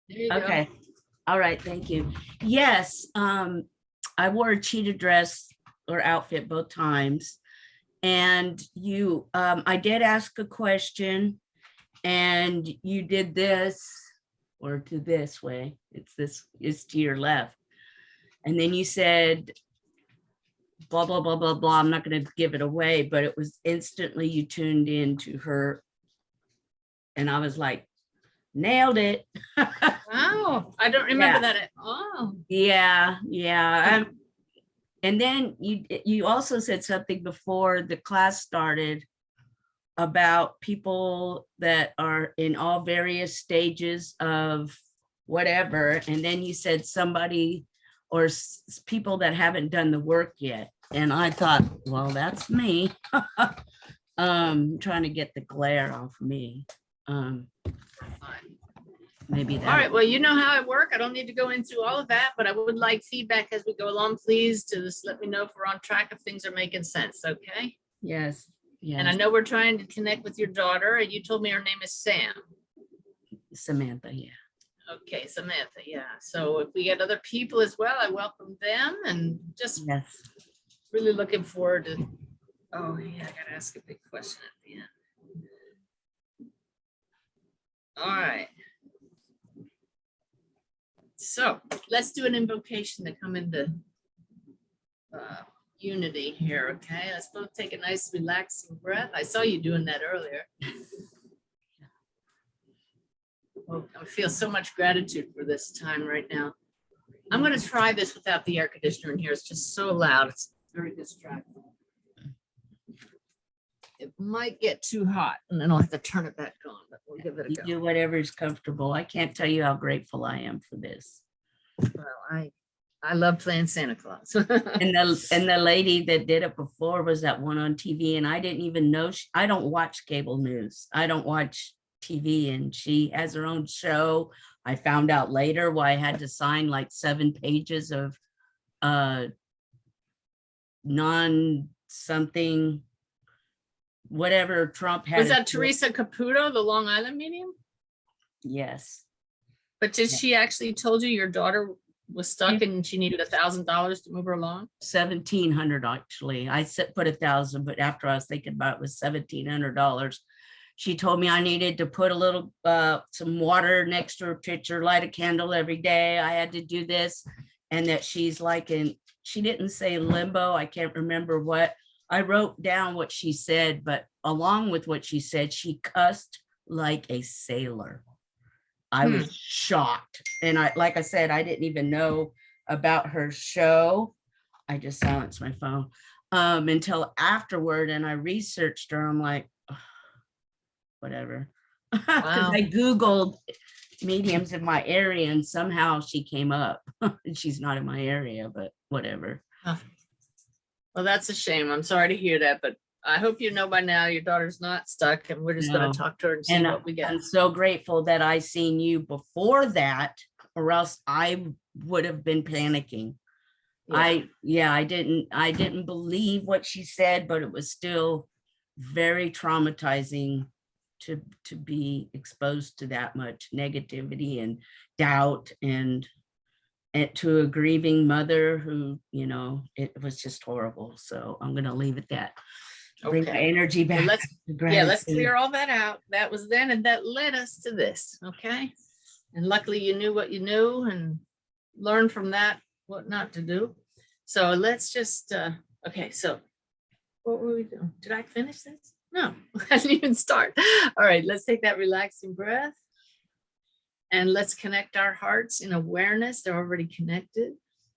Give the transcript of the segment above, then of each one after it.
There you go. Okay. All right. Thank you. Yes. I wore a cheetah dress or outfit both times. And I did ask a question and you did this or to this way. It's to your left. And then you said, blah, blah, blah, blah, blah. I'm not going to give it away, but it was instantly you tuned into her. And I was like, nailed it. Wow, I don't remember that. Oh, Yeah. And then you also said something before the class started about people that are in all various stages of whatever. And then you said somebody or people that haven't done the work yet. And I thought, well, that's me. Trying to get the glare off me. Maybe that. all right. Well, you know how I work. I don't need to go into all of that, but I would like feedback as we go along, please, to just let me know if we're on track, if things are making sense. Okay. Yes. Yes. And I know we're trying to connect with your daughter, and you told me her name is Sam. Samantha. Yeah. Okay, Samantha. Yeah. So if we get other people as well, I welcome them, and just Yes. really looking forward to. Oh yeah, I gotta ask a big question at the end. All right. So let's do an invocation to come into unity here. Okay, let's both take a nice relaxing breath. I saw you doing that earlier. Oh, I feel so much gratitude for this time right now. I'm going to try this without the air conditioner in here. It's just so loud. It's very distracting. It might get too hot and then I'll have to turn it back on, but we'll give it a You go. do whatever is comfortable. I can't tell you how grateful I am for this. Well, I love playing Santa Claus. And the lady that did it before was that one on TV, and I didn't even know. I don't watch cable news. I don't watch TV, and she has her own show. I found out later why I had to sign like 7 pages of non something, whatever Trump had. Was that Teresa Caputo, the Long Island medium? Yes. But did she actually told you your daughter was stuck and she needed $1,000 to move her along? 1,700 actually. I said put 1,000, but after I was thinking about it, was $1,700. She told me I needed to put a little some water next to her picture, light a candle every day. I had to do this, and that she's like she didn't say limbo. I can't remember what. I wrote down what she said, but along with what she said, she cussed like a sailor. I was shocked. And like I said, I didn't even know about her show. I just silenced my phone until afterward. And I researched her. I'm like, oh, whatever. Because Wow. I Googled mediums in my area and somehow she came up. She's not in my area, but whatever. Well, that's a shame. I'm sorry to hear that, but I hope you know by now your daughter's not stuck, and we're just going No. to talk to her and see what we get. I'm so grateful that I seen you before that, or else I would have been panicking. Yeah. I didn't believe what she said, but it was still very traumatizing to be exposed to that much negativity and doubt, and to a grieving mother who, it was just horrible. So I'm going to leave it that. Bring my energy back. Well, let's clear all that out. That was then, and that led us to this. Okay. And luckily you knew what you knew and learned from that what not to do. So let's just okay, so what were we doing? Did I finish this? No, I didn't even start. All right, let's take that relaxing breath and let's connect our hearts in awareness. They're already connected.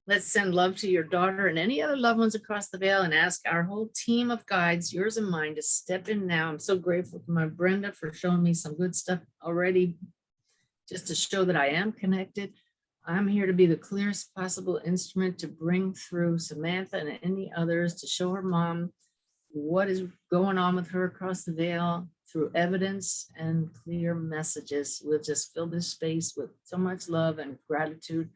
Let's send love to your daughter and any other loved ones across the veil, and ask our whole team of guides, yours and mine, to step in now. I'm so grateful to my Brenda for showing me some good stuff already, just to show that I am connected. I'm here to be the clearest possible instrument to bring through Samantha and any others, to show her mom what is going on with her across the veil through evidence and clear messages. We'll just fill this space with so much love and gratitude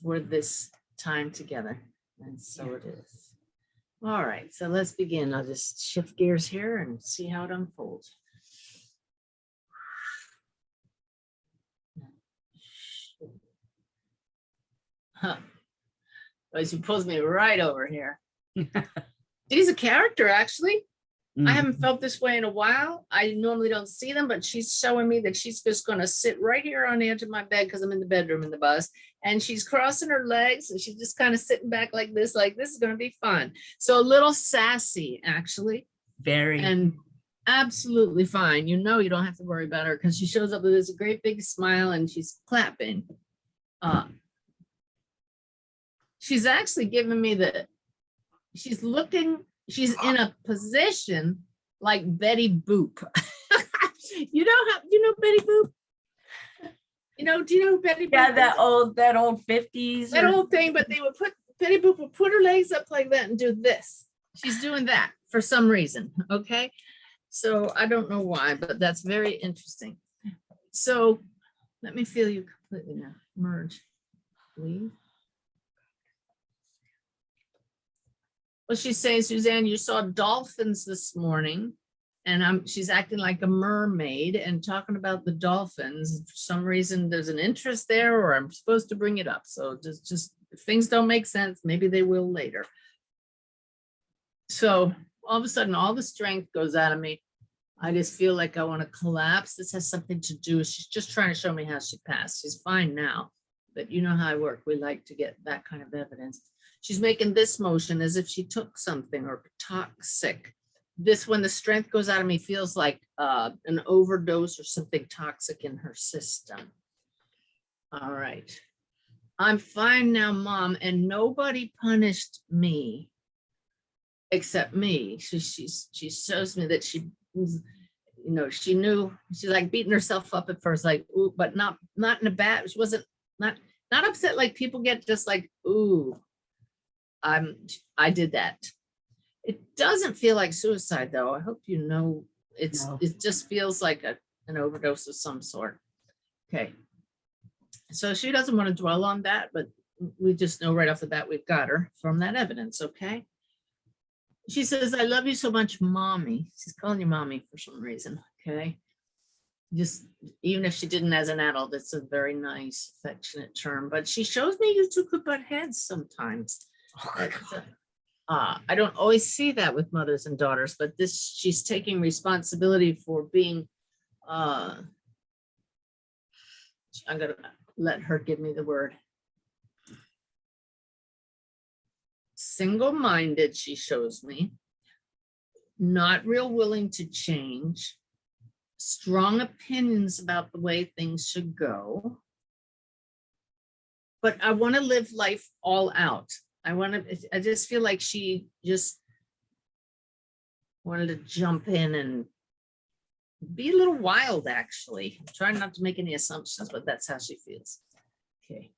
for this time together. And so it is. All right, so let's begin. I'll just shift gears here and see how it unfolds. Huh. Well, she pulls me right over here. She's a character, actually. I haven't felt this way in a while. I normally don't see them, but she's showing me that she's just going to sit right here on the edge of my bed because I'm in the bedroom in the bus. And she's crossing her legs and she's just kind of sitting back like this is going to be fun. So a little sassy, actually. Very. And absolutely fine. You know, you don't have to worry about her because she shows up with this great big smile and she's clapping. She's actually giving me she's in a position like Betty Boop. You know Betty Boop? Do you know who Betty Boop? Yeah, is? that old 50s. That old thing, but Betty Boop would put her legs up like that and do this. She's doing that for some reason. Okay. So I don't know why, but that's very interesting. So let me feel you completely now. Merge. Leave. Well, she's saying, Suzanne, you saw dolphins this morning, and she's acting like a mermaid and talking about the dolphins. For some reason, there's an interest there, or I'm supposed to bring it up. So just if things don't make sense, maybe they will later. So all of a sudden, all the strength goes out of me. I just feel like I want to collapse. This has something to do. She's just trying to show me how she passed. She's fine now, but you know how I work. We like to get that kind of evidence. She's making this motion as if she took something or toxic. This, when the strength goes out of me, feels like an overdose or something toxic in her system. All right. I'm fine now, Mom, and nobody punished me except me. She shows me that she knew. She's like beating herself up at first, like, ooh, but not in a bad. She wasn't not upset like people get, just like, ooh, I did that. It doesn't feel like suicide though. I hope you know it just feels like an overdose of some sort. Okay. So she doesn't want to dwell on that, but we just know right off the bat we've got her from that evidence. Okay. She says, I love you so much, Mommy. She's calling you Mommy for some reason. Okay. Just even if she didn't as an adult, it's a very nice, affectionate term. But she shows me you two could butt heads sometimes. I don't always see that with mothers and daughters, but she's taking responsibility for being, I'm going to let her give me the word. Single-minded, she shows me, not real willing to change, strong opinions about the way things should go. But I want to live life all out. I just feel like she just wanted to jump in and be a little wild, actually. I'm trying not to make any assumptions, but that's how she feels. Okay.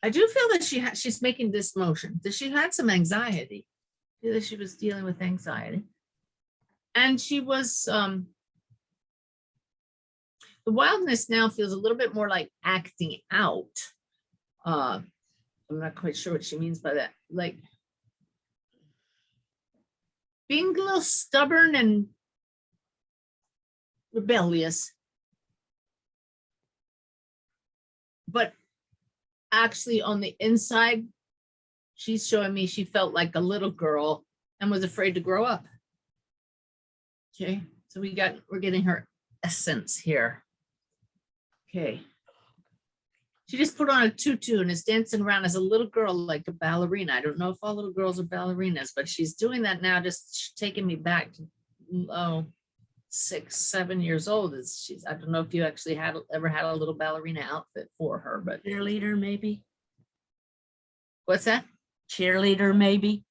I do feel that she's making this motion, that she had some anxiety. I feel that she was dealing with anxiety. And she was, the wildness now feels a little bit more like acting out. I'm not quite sure what she means by that. Like being a little stubborn and rebellious. But actually on the inside, she's showing me she felt like a little girl and was afraid to grow up. Okay, so we're getting her essence here. Okay. She just put on a tutu and is dancing around as a little girl, like a ballerina. I don't know if all little girls are ballerinas, but she's doing that now, just taking me back to 6, 7 years old. I don't know if you actually ever had a little ballerina outfit for her, but cheerleader maybe. What's that? Cheerleader maybe.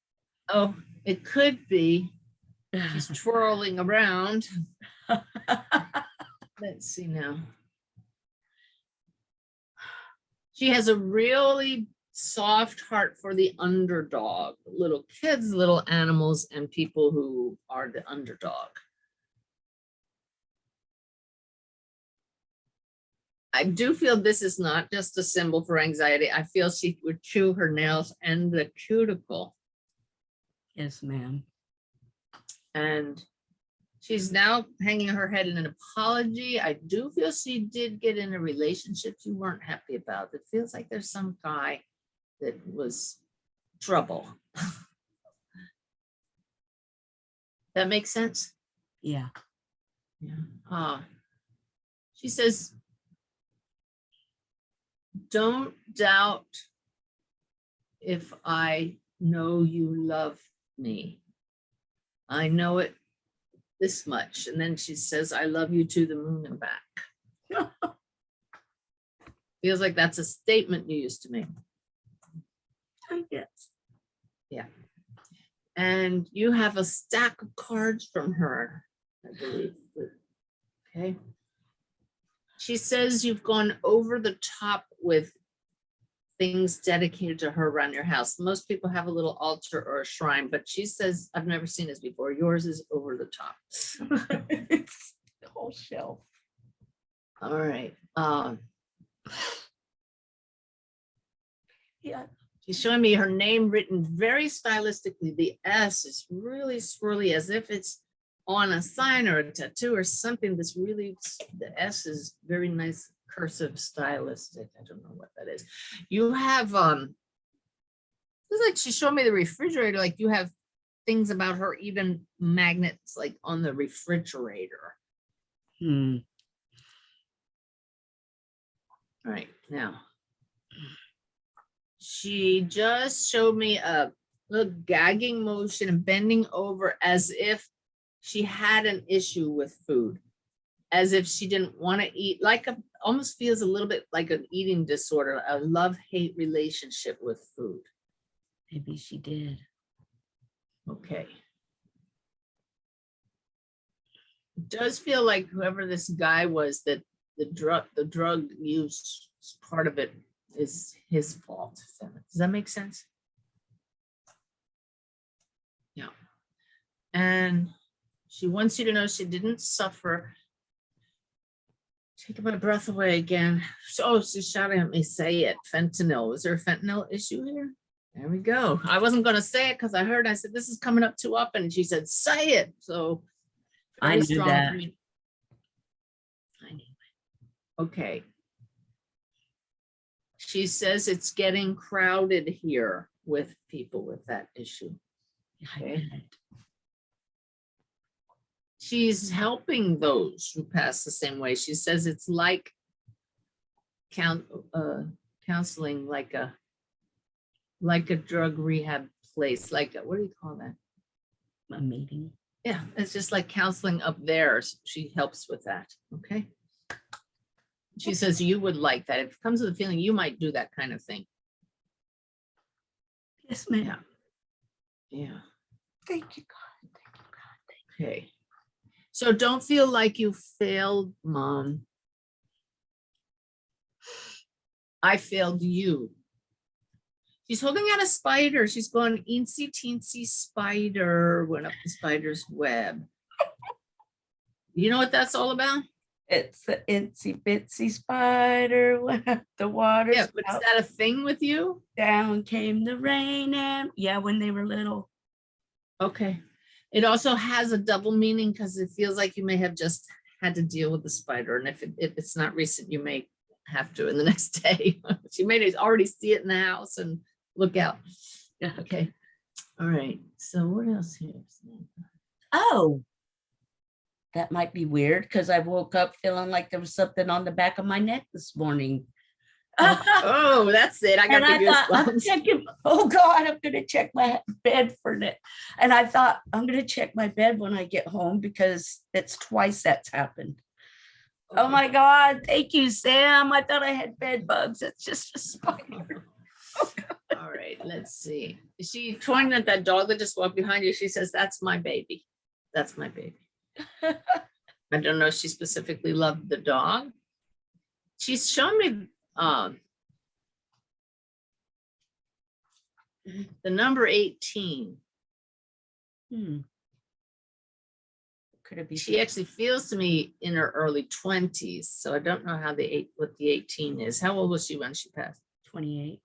Oh, it could be. She's twirling around. Let's see now. She has a really soft heart for the underdog, little kids, little animals, and people who are the underdog. I do feel this is not just a symbol for anxiety. I feel she would chew her nails and the cuticle. Yes, ma'am. And She's now hanging her head in an apology. I do feel she did get in a relationship you weren't happy about. It feels like there's some guy that was trouble. That makes sense? Yeah. Yeah. She says, don't doubt if I know you love me. I know it this much. And then she says, I love you to the moon and back. Feels like that's a statement you used to make. Yes. Yeah. And you have a stack of cards from her, I believe. Okay. She says you've gone over the top with things dedicated to her around your house. Most people have a little altar or a shrine, but she says, I've never seen this before. Yours is over the top. It's the whole shelf. All right. Yeah. She's showing me her name written very stylistically. The S is really swirly, as if it's on a sign or a tattoo or something that's really, the S is very nice, cursive, stylistic. I don't know what that is. You have, it's like she showed me the refrigerator, like you have things about her, even magnets like on the refrigerator. Hmm. All right, now. She just showed me a little gagging motion and bending over as if she had an issue with food, as if she didn't want to eat, like almost feels a little bit like an eating disorder, a love-hate relationship with food. Maybe she did. Okay. It does feel like whoever this guy was, that the drug use part of it is his fault. Does that make sense? Yeah. And she wants you to know she didn't suffer. Taking my breath away again. So she's shouting at me, say it, fentanyl. Was there a fentanyl issue here? There we go. I wasn't going to say it because I said, this is coming up too often. And she said, say it. So I knew that. I knew. Okay. She says it's getting crowded here with people with that issue. Okay. She's helping those who pass the same way. She says it's like counseling, like a drug rehab place, like what do you call that? A meeting. Yeah, it's just like counseling up there. She helps with that. Okay. She says you would like that. If it comes with a feeling, you might do that kind of thing. Yes, ma'am. Yeah. Thank you, God. Thank you, God. Okay. So don't feel like you failed, Mom. I failed you. She's holding out a spider. She's going, eensy teensy spider went up the spider's web. You know what that's all about? It's the itsy bitsy spider went up the water. Yeah, but is that a thing with you? Down came the rain, and yeah, when they were little. Okay. It also has a double meaning because it feels like you may have just had to deal with the spider. And if it's not recent, you may have to in the next day. She may already see it in the house and look out. Yeah. Okay. All right. So what else here? Oh, that might be weird because I woke up feeling like there was something on the back of my neck this morning. Oh, that's it. I got the goosebumps. I'm checking, oh God, I'm going to check my bed for it. And I thought I'm going to check my bed when I get home because it's twice that's happened. Okay. Oh my God. Thank you, Sam. I thought I had bed bugs. It's just a spider. Oh, all right. Let's see. Is she pointing at that dog that just walked behind you? She says, that's my baby. That's my baby. I don't know if she specifically loved the dog. She's shown me the number 18. Could it be? She actually feels to me in her early 20s. So I don't know how what the 18 is. How old was she when she passed? 28.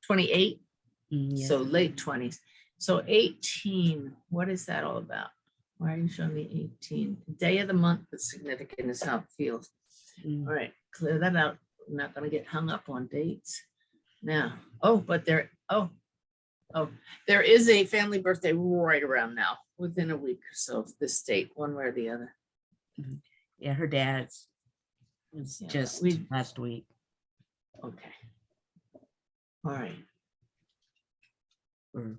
28? Yes. So late 20s. So 18, what is that all about? Why are you showing me 18? Day of the month that's significant is how it feels. Mm. All right, clear that out. I'm not gonna get hung up on dates. Now, oh, but there is a family birthday right around now, within a week or so of this date, one way or the other. Yeah, her dad's was Yeah, just last week. Okay. All right. Or-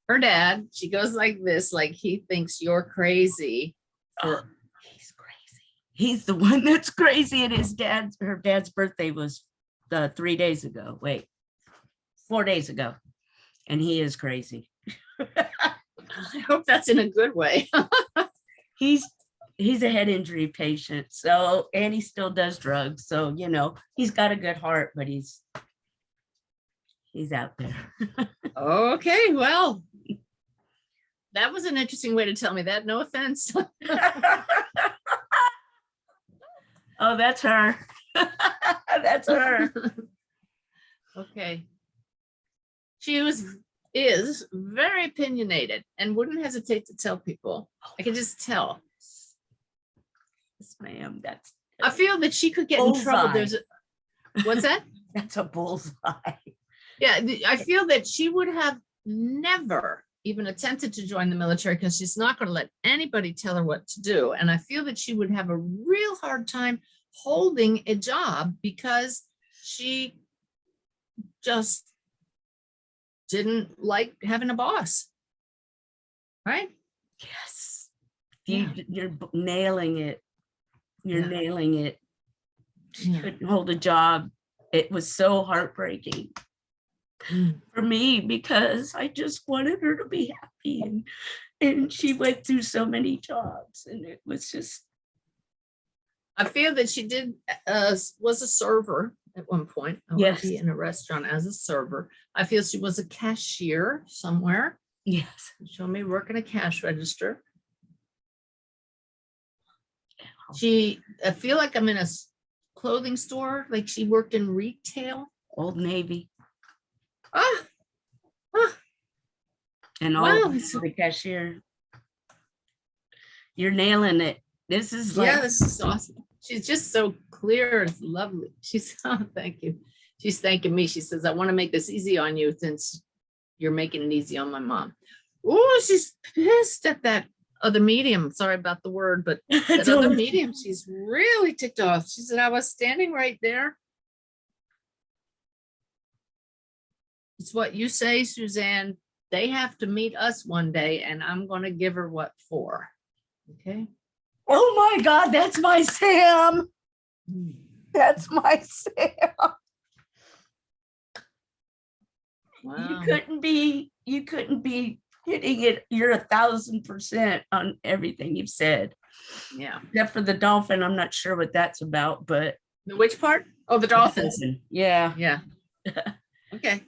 Her dad, she goes like this, like he thinks you're crazy. He's crazy. He's the one that's crazy. And her dad's birthday was 3 days ago. Wait, 4 days ago. And he is crazy. I hope that's in a good way. He's a head injury patient. So, and he still does drugs. So, you know, he's got a good heart, but he's out there. Okay, well, that was an interesting way to tell me that. No offense. Oh, that's her. That's her. Okay. She is very opinionated and wouldn't hesitate to tell people. I can just tell. Yes, ma'am. I feel that she could get in trouble. Bullseye. What's that? That's a bullseye. Yeah, I feel that she would have never even attempted to join the military because she's not going to let anybody tell her what to do. And I feel that she would have a real hard time holding a job because she just didn't like having a boss. Right? Yes. Yeah. You're nailing it. You're Yeah. nailing it. She Yeah. couldn't hold a job. It was so heartbreaking for me because I just wanted her to be happy. And she went through so many jobs and it was just. I feel that she was a server at one point. Yes. Be in a restaurant as a server. I feel she was a cashier somewhere. Yes. Show me working a cash register. I feel like I'm in a clothing store, like she worked in retail. Old Navy. Ah, And all the cashier. You're nailing it. This is like, yeah, this is awesome. She's just so clear. It's lovely. She's, oh, thank you. She's thanking me. She says, I want to make this easy on you since you're making it easy on my mom. Oh, she's pissed at that other medium. Sorry about the word, but that other medium, she's really ticked off. She said, I was standing right there. It's what you say, Suzanne. They have to meet us one day, and I'm going to give her what for. Okay. Oh my God, that's my Sam. That's my Sam. Wow. You couldn't be hitting it. You're 1,000% on everything you've said. Yeah. Except for the dolphin. I'm not sure what that's about, but. The which part? Oh, the dolphins. Yeah. Yeah. Okay.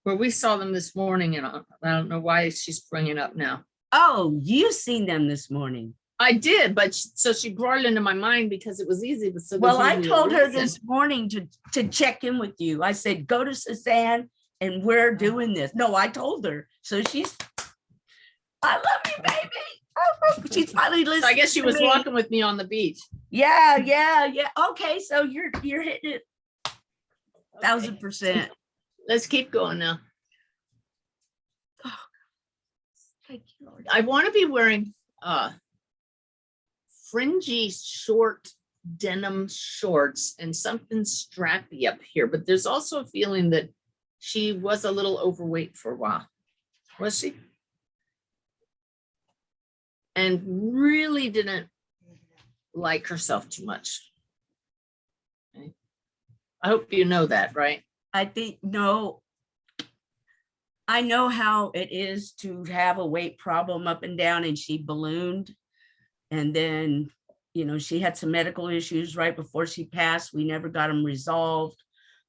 Well, we saw them this morning, and I don't know why she's bringing it up now. Oh, you seen them this morning. I did, but so she brought it into my mind because it was easy. But so well, I told her this morning to check in with you. I said, go to Suzanne and we're doing this. No, I told her. So she's, I love you, baby. She's finally listening. So I guess she was walking with me on the beach. Yeah. Okay, so you're hitting it 1,000%. Let's keep going now. Oh, thank you, Lord. I want to be wearing fringy short denim shorts and something strappy up here, but there's also a feeling that she was a little overweight for a while. Was she? And really didn't like herself too much. Okay. I hope you know that, right? I think, no, I know how it is to have a weight problem up and down, and she ballooned. And then, she had some medical issues right before she passed. We never got them resolved,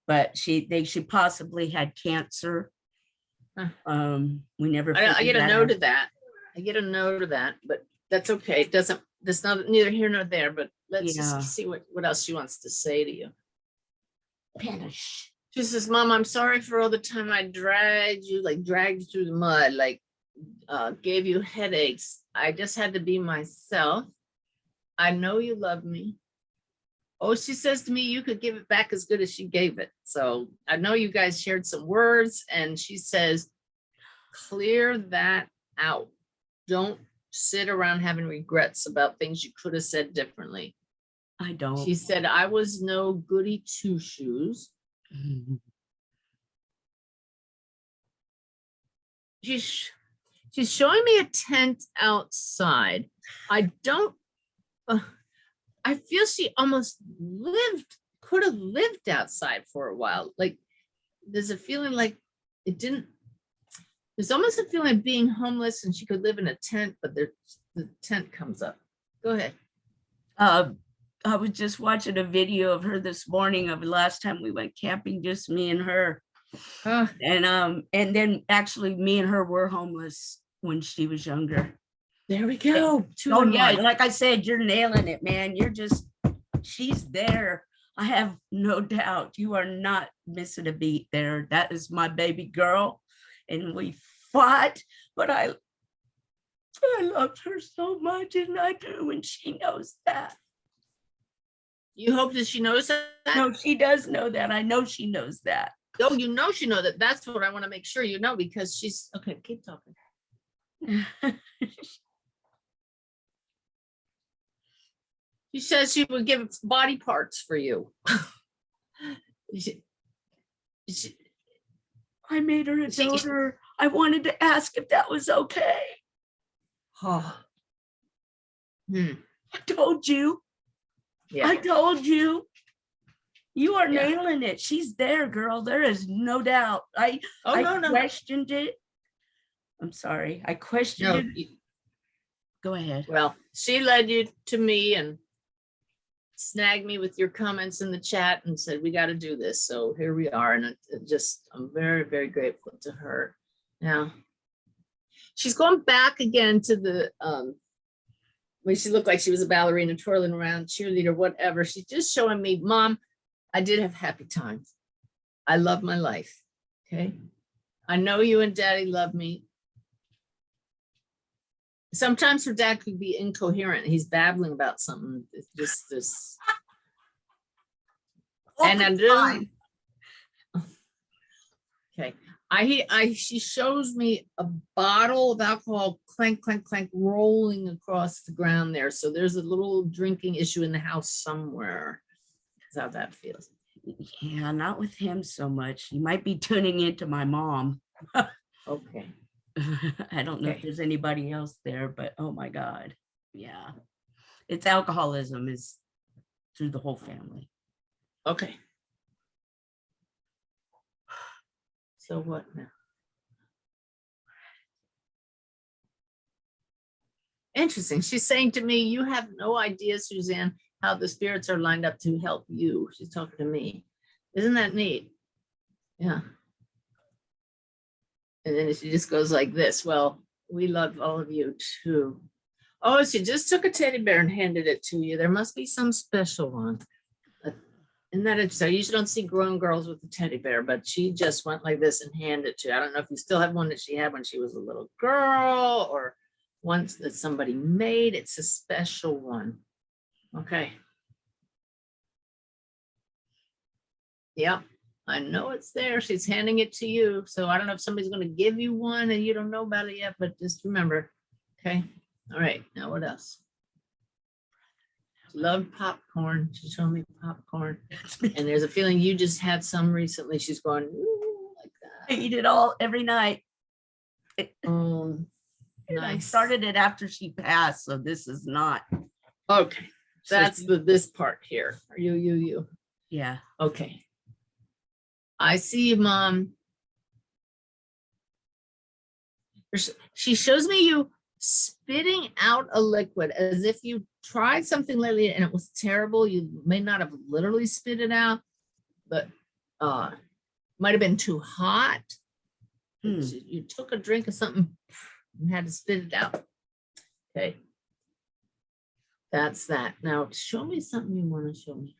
but she possibly had cancer. We never. I get a note of that. I get a note of that, but that's okay. That's not neither here nor there, but let's just see what else she wants to say to you. Panish. She says, Mom, I'm sorry for all the time I dragged you through the mud. Like, gave you headaches. I just had to be myself. I know you love me. Oh, she says to me, you could give it back as good as she gave it. So I know you guys shared some words, and she says, clear that out. Don't sit around having regrets about things you could have said differently. I don't. She said, I was no goody two shoes. She's showing me a tent outside. I don't, I feel she almost could have lived outside for a while. Like there's a feeling like it didn't, there's almost a feeling of being homeless and she could live in a tent, but the tent comes up. Go ahead. I was just watching a video of her this morning of the last time we went camping, just me and her. And then actually me and her were homeless when she was younger. There we go. Oh yeah, like I said, you're nailing it, man. She's there. I have no doubt. You are not missing a beat there. That is my baby girl. And we fought, but I loved her so much, and I do, and she knows that. You hope that she knows that? No, she does know that. I know she knows that. Oh, you know she knows that. That's what I want to make sure you know, because she's okay. Keep talking. She says she would give body parts for you. I made her a donor. I wanted to ask if that was okay. Oh. I told you. Yeah. I told you. You are nailing it. She's there, girl. There is no doubt. I questioned it. I'm sorry. I questioned it. Go ahead. Well, she led you to me and snagged me with your comments in the chat and said, we got to do this. So here we are. And I'm very, very grateful to her. Now, she's going back again to the, when she looked like she was a ballerina, twirling around, cheerleader, whatever. She's just showing me, Mom, I did have happy times. I love my life. Okay. I know you and Daddy love me. Sometimes her dad could be incoherent. He's babbling about something. It's just this. And I do. Okay. She shows me a bottle of alcohol, clank, clank, clank, rolling across the ground there. So there's a little drinking issue in the house somewhere. That's how that feels. Yeah, not with him so much. He might be tuning into my mom. Okay. I don't know if there's anybody else there, but oh my God. Yeah. It's alcoholism is through the whole family. Okay. So what now? Interesting. She's saying to me, you have no idea, Suzanne, how the spirits are lined up to help you. She's talking to me. Isn't that neat? Yeah. And then she just goes like this. Well, we love all of you too. Oh, she just took a teddy bear and handed it to you. There must be some special one. And that it's so you usually don't see grown girls with a teddy bear, but she just went like this and handed it to you. I don't know if you still have one that she had when she was a little girl or ones that somebody made. It's a special one. Okay. Yep. I know it's there. She's handing it to you. So I don't know if somebody's going to give you one and you don't know about it yet, but just remember. Okay. All right. Now what else? She loved popcorn. She showed me popcorn. And there's a feeling you just had some recently. She's going, ooh, like that. I eat it all every night. Nice. I started it after she passed. So this is not. Okay. That's this part here. Are you? Yeah. Okay. I see you, Mom. She shows me you spitting out a liquid as if you tried something lately and it was terrible. You may not have literally spit it out, but might have been too hot. You took a drink of something and had to spit it out. Okay. That's that. Now show me something you want to show me.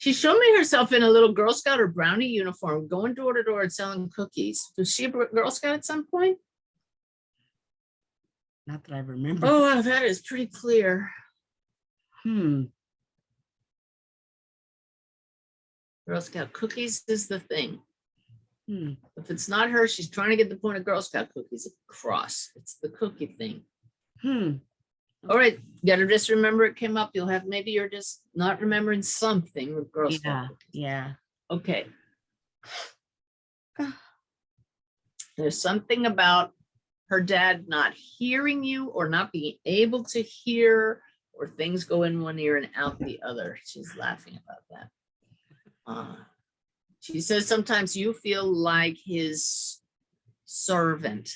She showed me herself in a little Girl Scout or Brownie uniform, going door to door and selling cookies. Was she a Girl Scout at some point? Not that I remember. Oh, wow, that is pretty clear. Hmm. Girl Scout cookies is the thing. Hmm. If it's not her, she's trying to get the point of Girl Scout cookies across. It's the cookie thing. Hmm. All right, you gotta just remember it came up. You'll have, maybe you're just not remembering something with Girl Scout Yeah. cookies. Yeah. Okay. There's something about her dad not hearing you or not being able to hear, or things go in one ear and out the other. She's laughing about that. She says sometimes you feel like his servant,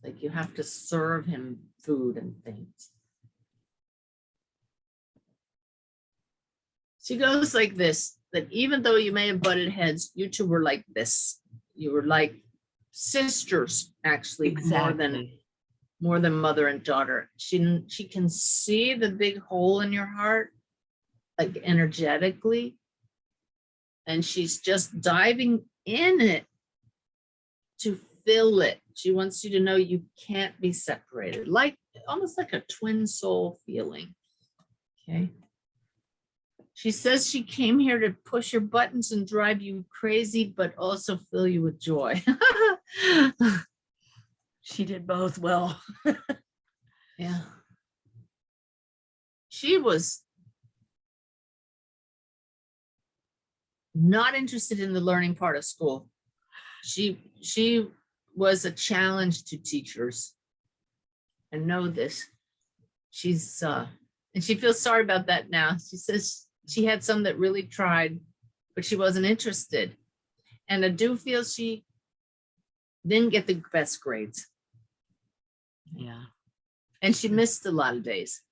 like you have to serve him food and things. She goes like this, that even though you may have butted heads, you two were like this. You were like sisters, actually, Exactly. more than mother and daughter. She can see the big hole in your heart, like energetically, and she's just diving in it to fill it. She wants you to know you can't be separated, like almost like a twin soul feeling. Okay. She says she came here to push your buttons and drive you crazy, but also fill you with joy. She did both well. Yeah. She was not interested in the learning part of school. She was a challenge to teachers. I know this. She's and she feels sorry about that now. She says she had some that really tried, but she wasn't interested. And I do feel she didn't get the best grades. Yeah. And she missed a lot of days.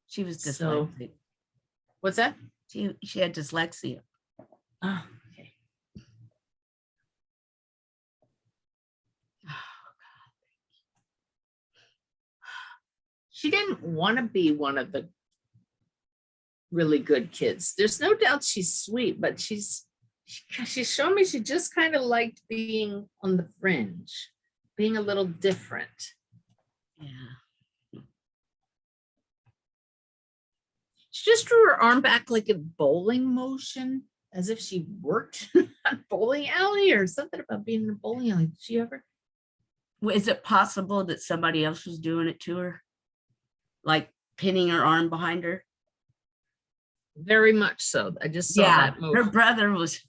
She was So- dyslexic. What's that? She had dyslexia. Oh, okay. She didn't want to be one of the really good kids. There's no doubt she's sweet, but she showed me she just kind of liked being on the fringe, being a little different. Yeah. She just drew her arm back like a bowling motion, as if she worked at a bowling alley or something about being in a bowling alley. Did she ever? Is it possible that somebody else was doing it to her? Like pinning her arm behind her? Very much so. I just saw that move. Her brother was,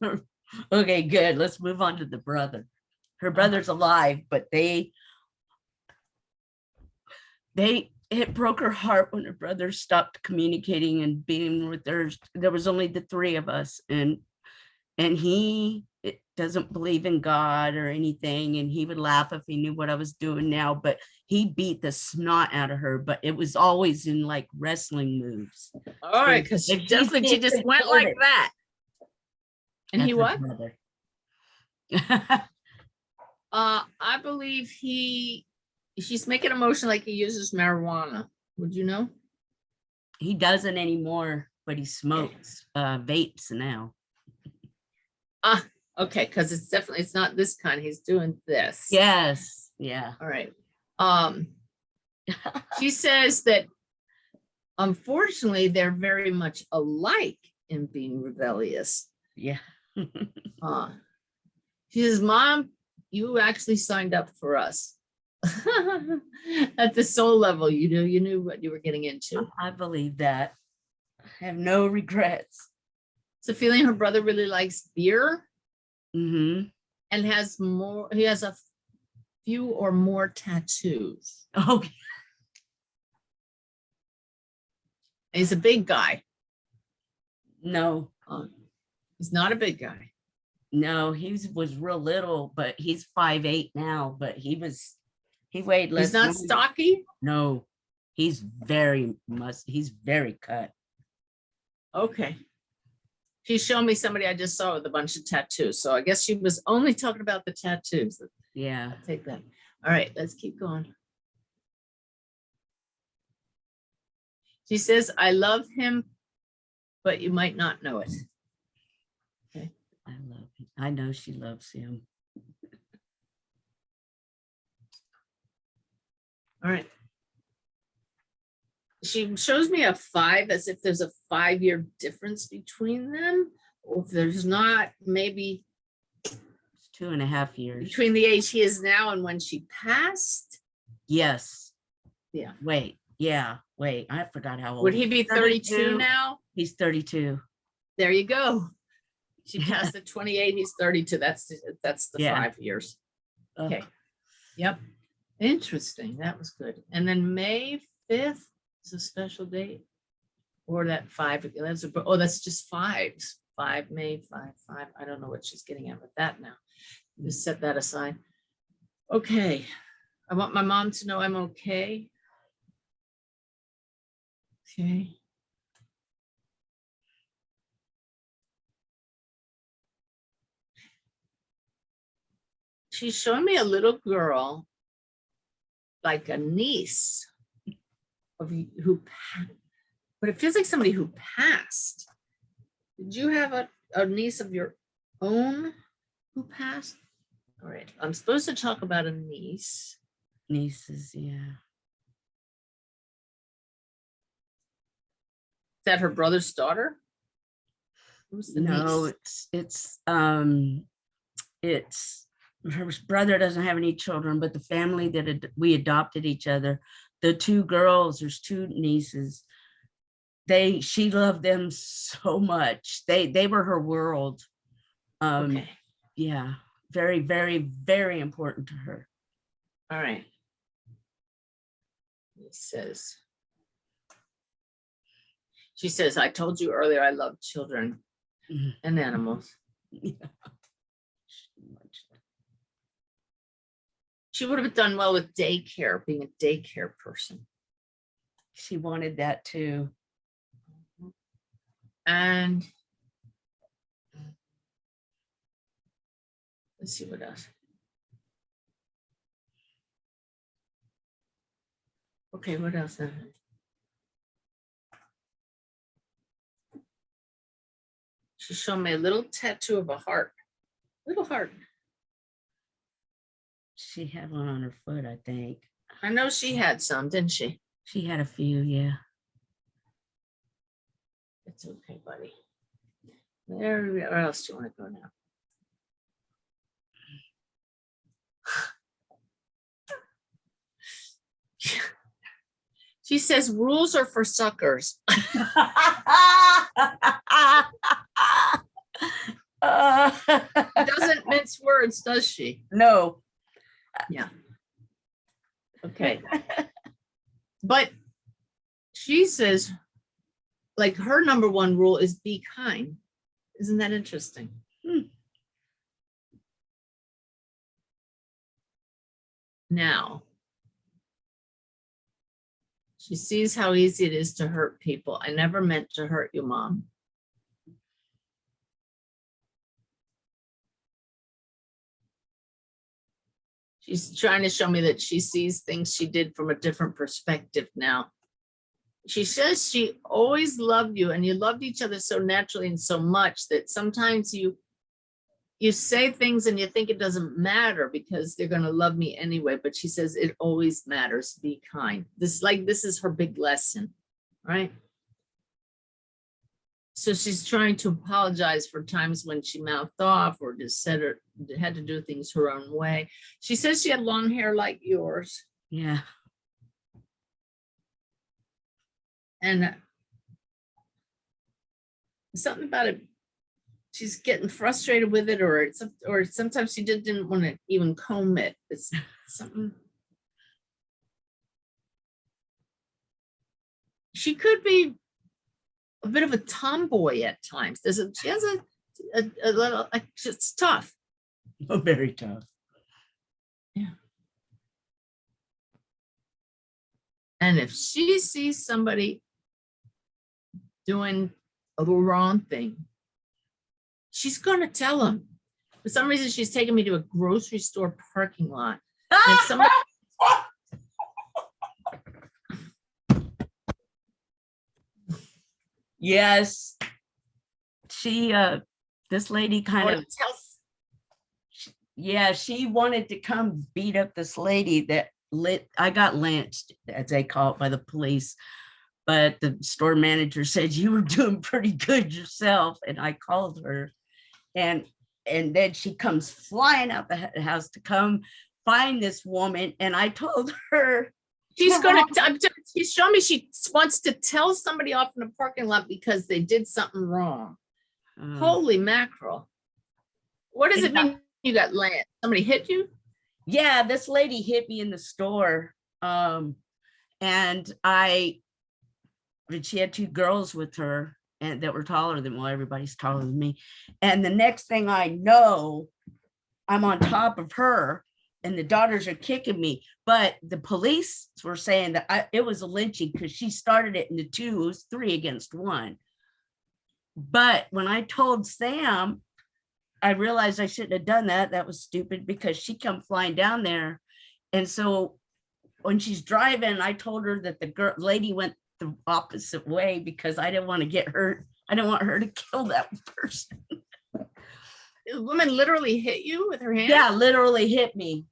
okay, good. Let's move on to the brother. Her brother's alive, but it broke her heart when her brother stopped communicating and being with her. There was only the three of us, and he doesn't believe in God or anything, and he would laugh if he knew what I was doing now, but he beat the snot out of her, but it was always in like wrestling moves. All right, because she just went like that. And he what? I believe she's making a motion like he uses marijuana. Would you know? He doesn't anymore, but he smokes vapes now. Okay, because it's not this kind. He's doing this. Yes. Yeah. All right. She says that unfortunately they're very much alike in being rebellious. Yeah. She says, Mom, you actually signed up for us. At the soul level, you knew what you were getting into. I believe that. I have no regrets. It's a feeling her brother really likes beer. Mm-hmm. And he has a few or more tattoos. Okay. He's a big guy. No. He's not a big guy. No, he was real little, but he's 5'8" now, but he weighed less. He's not stocky? No, he's very cut. Okay. She's showing me somebody I just saw with a bunch of tattoos. So I guess she was only talking about the tattoos. Yeah. I'll take that. All right, let's keep going. She says, I love him, but you might not know it. I love him. I know she loves him. All right. She shows me a 5 as if there's a 5-year difference between them. Or if there's not, maybe It's 2.5 years. between the age he is now and when she passed. Yes. Yeah. Wait. Yeah. Wait. I forgot how old. Would he be 32 32 now? He's 32. There you go. She passed at 28, he's 32. That's the Yeah. 5 years. Ugh. Okay. Yep. Interesting. That was good. And then May 5th is a special date. Or that 5. That's just 5s. 5 May 5. I don't know what she's getting at with that now. Just set that aside. Okay. I want my mom to know I'm okay. Okay. She's showing me a little girl, like a niece of who, but it feels like somebody who passed. Did you have a niece of your own who passed? All right, I'm supposed to talk about a niece. Nieces, yeah. Is that her brother's daughter? Who's the No, niece? it's her brother doesn't have any children, but the family that we adopted each other, the 2 girls, there's 2 nieces. She loved them so much. They were her world. Okay. Yeah, very, very, very important to her. All right. She says, I told you earlier I love children and animals. Yeah. She would have done well with daycare, being a daycare person. She wanted that too. And let's see what else. Okay, what else? She showed me a little tattoo of a heart. Little heart. She had one on her foot, I think. I know she had some, didn't she? She had a few, yeah. It's okay, buddy. Where else do you want to go now? She says rules are for suckers. Doesn't mince words, does she? No. Yeah. Okay. But she says, like, her number 1 rule is be kind. Isn't that interesting? Now, she sees how easy it is to hurt people. I never meant to hurt you, Mom. She's trying to show me that she sees things she did from a different perspective now. She says she always loved you and you loved each other so naturally and so much that sometimes you say things and you think it doesn't matter because they're going to love me anyway. But she says it always matters. Be kind. This is her big lesson, right? So she's trying to apologize for times when she mouthed off or just had to do things her own way. She says she had long hair like yours. Yeah. And something about it, she's getting frustrated with it, or sometimes she didn't want to even comb it. It's something. She could be a bit of a tomboy at times. She has a little, it's tough. Oh, very tough. Yeah. And if she sees somebody doing a wrong thing, she's going to tell them. For some reason, she's taking me to a grocery store parking lot. And if somebody Yes. She this lady kind Oh, of, tell yeah, she wanted to come beat up this lady that I got lynched, as they call it, by the police. But the store manager said you were doing pretty good yourself. And I called her, and then she comes flying out the house to come find this woman. And I told her, she's gonna. She's showing me she wants to tell somebody off in the parking lot because they did something wrong. Holy mackerel! What does it mean? You got land? Somebody hit you? Yeah, this lady hit me in the store, and she had two girls with her, and that were taller than, well, everybody's taller than me. And the next thing I know, I'm on top of her, and the daughters are kicking me. But the police were saying that it was a lynching because she started it in the two. It was 3 against 1. But when I told Sam, I realized I shouldn't have done that. That was stupid, because she come flying down there. And so when she's driving, I told her that the lady went the opposite way because I didn't want to get hurt. I didn't want her to kill that person. The woman literally hit you with her hand? Yeah, literally hit me.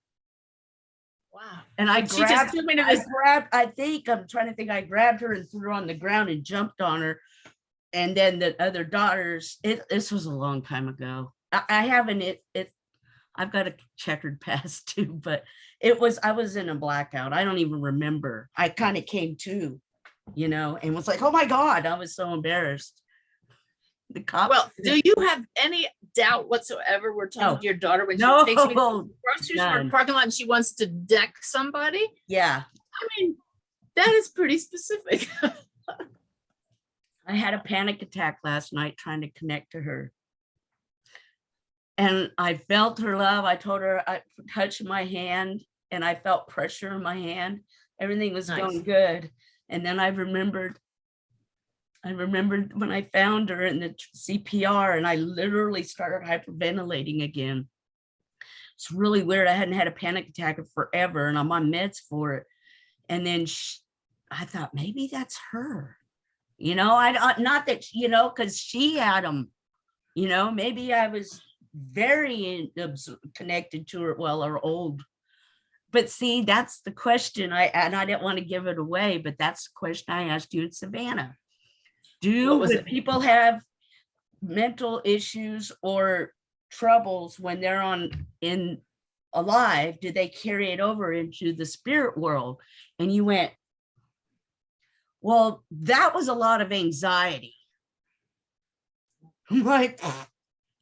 Wow. And I She just took me to this. I think, I'm trying to think, I grabbed her and threw her on the ground and jumped on her. And then the other daughters, this was a long time ago. I haven't, I've got a checkered past too, but I was in a blackout. I don't even remember. I kind of came to, and was like, oh my God, I was so embarrassed. The cops. Well, do you have any doubt whatsoever we're talking to your daughter when she takes me to the grocery store parking lot and she wants to deck somebody? Yeah. I mean, that is pretty specific. I had a panic attack last night trying to connect to her. And I felt her love. I told her, I touched my hand and I felt pressure in my hand. Everything was going good. And then I remembered when I found her in the CPR, and I literally started hyperventilating again. It's really weird. I hadn't had a panic attack in forever, and I'm on meds for it. And then I thought, maybe that's her. Not that, because she had them, maybe I was very connected to her, or old. But see, that's the question. I didn't want to give it away, but that's the question I asked you in Savannah. Do people have mental issues or troubles when they're alive? Do they carry it over into the spirit world? And you went, well, that was a lot of anxiety. I'm like,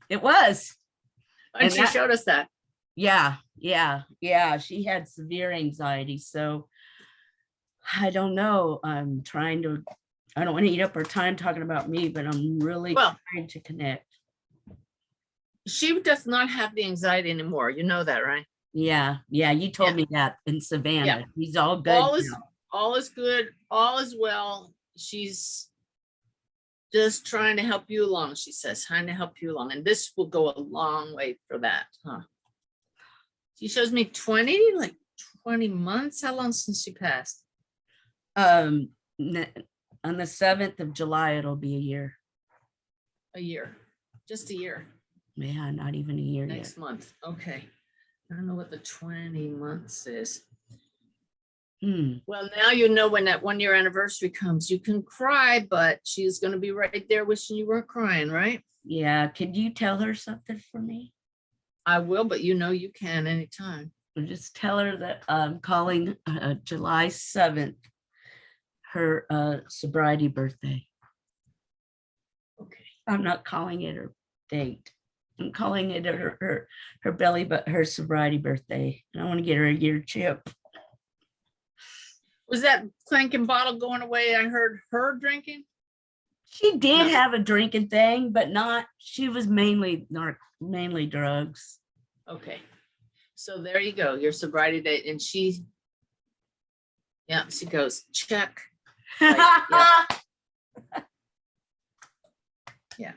it was. And she showed us that. Yeah. She had severe anxiety. So I don't know. I don't want to eat up our time talking about me, but I'm really trying to connect. She does not have the anxiety anymore. You know that, right? Yeah. You told me that in Savannah. Yeah. He's all good. All is good. All is well. She's just trying to help you along. She says, trying to help you along. And this will go a long way for that. Huh? She shows me 20 months. How long since she passed? On the 7th of July, it'll be a year. A year. Just a year. Yeah, not even a year yet. Next month. Okay. I don't know what the 20 months is. Well, now you know when that 1-year anniversary comes. You can cry, but she's going to be right there wishing you weren't crying, right? Yeah. Could you tell her something for me? I will, but you can anytime. Just tell her that I'm calling July 7th, her sobriety birthday. Okay. I'm not calling it her date. I'm calling it her belly, but her sobriety birthday. And I want to get her a year chip. Was that clanking bottle going away? I heard her drinking. She did have a drinking thing, but she was mainly drugs. Okay. So there you go. Your sobriety date. And she goes, check. Right, yeah.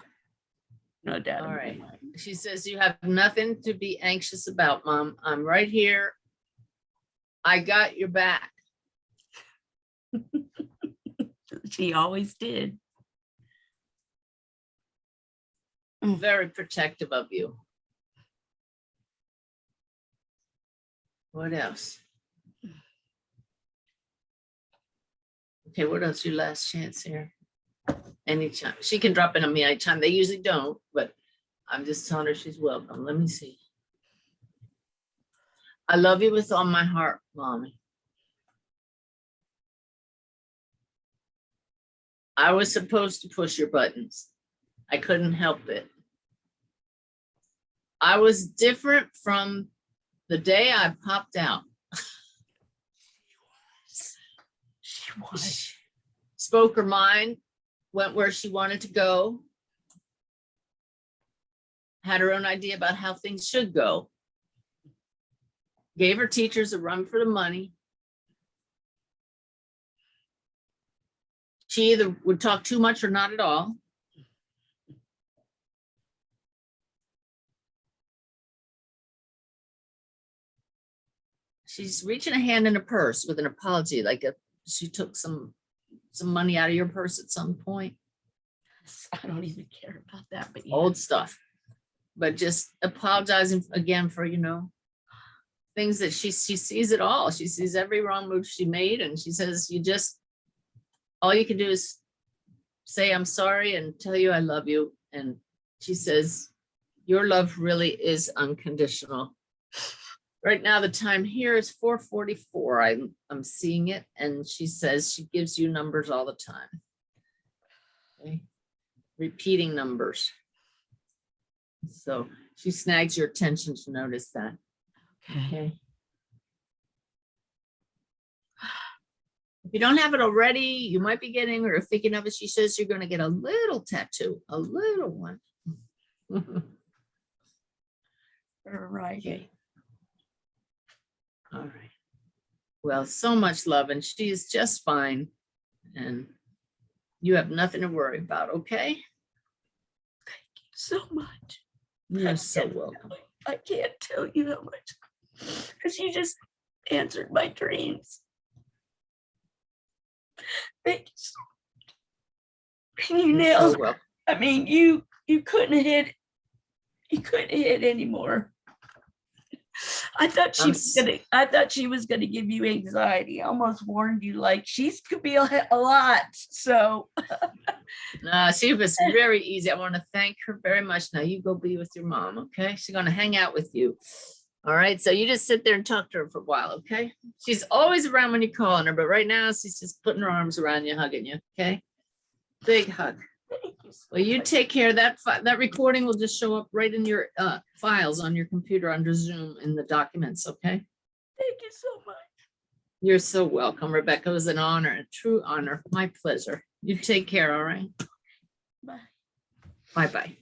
No doubt. All right. She says, you have nothing to be anxious about, Mom. I'm right here. I got your back. She always did. very protective of you. What else? Okay, what else? Your last chance here. Anytime. She can drop in on me anytime. They usually don't, but I'm just telling her she's welcome. Let me see. I love you with all my heart, Mommy. I was supposed to push your buttons. I couldn't help it. I was different from the day I popped out. She was. Spoke her mind, went where she wanted to go, had her own idea about how things should go, gave her teachers a run for the money. She either would talk too much or not at all. She's reaching a hand in a purse with an apology, like she took some money out of your purse at some point. I don't even care about that, but yeah. Old stuff. But just apologizing again for, things that she sees it all. She sees every wrong move she made, and she says, all you can do is say, I'm sorry, and tell you I love you. And she says, your love really is unconditional. Right now, the time here is 4:44. I'm seeing it. And she says she gives you numbers all the time. Okay. Repeating numbers. So she snags your attention to notice that. Okay. If you don't have it already, you might be getting or thinking of it. She says you're going to get a little tattoo, a little one. Right. Okay. All right. Well, so much love, and she's just fine. And you have nothing to worry about, okay? Thank you so much. You're so welcome. I can't tell you how much, because you just answered my dreams. Thank you so much. And you You're nailed. so welcome. I mean, you couldn't have hit. You couldn't hit anymore. I thought she was gonna give you anxiety. I almost warned you, like she's could be a lot. So No, she was very easy. I want to thank her very much. Now you go be with your mom, okay? She's gonna hang out with you. All right. So you just sit there and talk to her for a while, okay? She's always around when you call on her, but right now she's just putting her arms around you, hugging you, okay? Big hug. thank you so Well, you much. take care of that. That recording will just show up right in your files on your computer under Zoom in the documents, okay? Thank you so much. You're so welcome, Rebecca. It was an honor, a true honor. My pleasure. You take care, all right? Bye. Bye-bye.